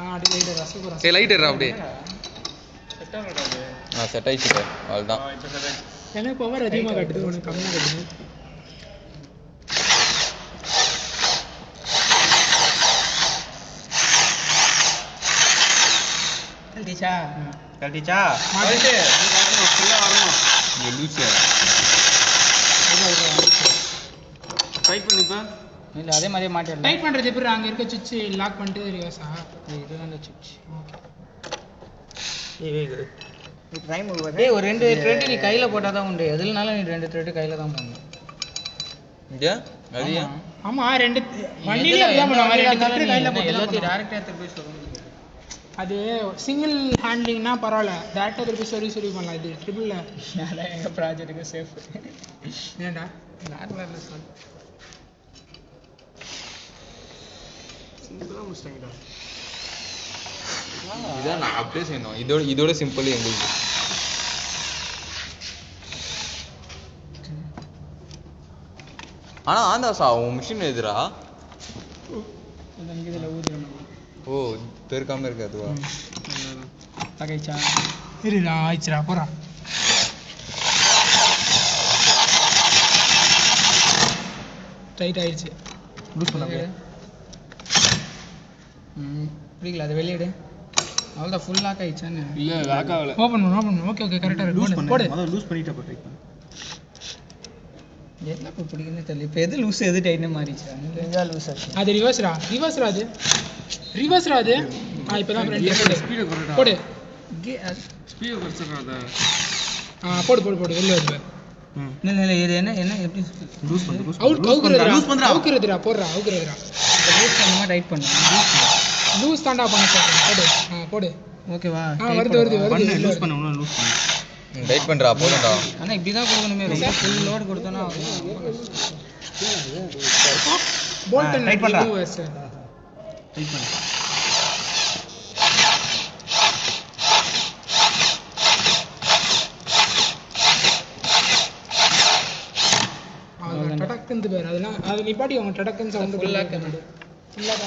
அடி லைட்டர் ரசகுரா சரி லைட்டர் அப்படியே செட் ஆகலடா அது. செட் ஆயிடுச்சு அவ்வளோதான். இப்போ செட் ஆயிடுச்சு. எனக்கு பவர் அதிகமாக காட்டுது உனக்கு கம்மியாக காட்டுது. கழட்டிச்சா மாட்டிட்டு ஃபுல்லாக வரணும். நீ லூசு டைட் பண்ணிப்பா. இல்லை அதே மாதிரியே மாட்டிடலாம். டைட் பண்ணுறது எப்படி அங்கே இருக்க சுவிட்ச் லாக் பண்ணிட்டு ரிவர்ஸா? இதுதான் அந்த சுவிட்ச். ஓகே. டேய் ஒரு 2 த்ரெட் நீ கையில் போட்டால் தான் உண்டு. எதுலனாலும் நீ 2 த்ரெட் கையில் தான் போடணும். இங்கே நிறையா ஆமாம் 2 வண்டியிலே அப்படிதான் பண்ணுவாங்க. 2 த்ரெட் கையில் போட்டு எல்லாத்தையும் டேரெக்டாக எடுத்து போய் சொல்லணும். அது சிங்கிள் ஹேண்ட்லிங்னா பரவாயில்ல, டேரெக்டாக திருப்பி சரி பண்ணலாம். இது ட்ரிபிளில் அதான் எங்கள் ப்ராஜெக்ட்டுக்கு சேஃப். ஏன்டா நார்மலாக சொல். சிம்பிளாக முடிச்சிட்டாங்கடா. இதான் நான் அப்படியே செய்யணும். இதோட சிம்பிள் எங்களுக்கு. ஆனால் ஆந்தாசா உன் மிஷின் எதுரா? இதில் ஊதிடணும். ஓ பெருக்காமல் இருக்காதுவா? தகைச்சா இருடா ஆயிடுச்சுடா போகிறா. டைட் ஆயிடுச்சு. லூஸ் பண்ண புரியல. அது வெளியிடு. அவ்வளோதான் ஃபுல் லாக் ஆயிடுச்சான்னு. இல்லை லாக் ஆகலை. ஓப்பன் பண்ணு. ஓகே கரெக்டாக இருக்கு. போடு லூஸ் பண்ணிட்டு அப்போ டைட் பண்ணு. என்ன இப்போ பிடிக்குன்னு தெரியல. இப்போ எது லூஸ் எது டைட்னு மாறிச்சு. இதுதான் லூஸ் ஆச்சு. அது ரிவர்ஸ்ரா அது இப்போதான் ஸ்பீடை குறைடா. போடு. ஸ்பீடை குறைச்சிடுறா. போடு வெளில வருது. இல்லை இது என்ன எப்படி லூஸ் பண்ணு. அவுக்குறதுடா போடுறா. லூஸ் பண்ணுமா டைட் பண்ணு. லூஸ் தாண்டா பண்ண சொல்றேன். போடு. ஓகேவா? வருது பண்ணு. லூஸ் பண்ணு. இன்னும் லூஸ் பண்ணு. டைட் பண்ணுறா போதும்டா. ஆனால் இப்படி தான் கொடுக்கணுமே. ரொம்ப ஃபுல் லோடு கொடுத்தோன்னா போல்ட் டைட் பண்ணுறா. டைட் பண்ணு. டடக்குன்னு பேர் அதெல்லாம் அது நிப்பாட்டி அவங்க டடக்குன்னு சவுண்ட் ஃபுல்லாக ஃபுல்லாக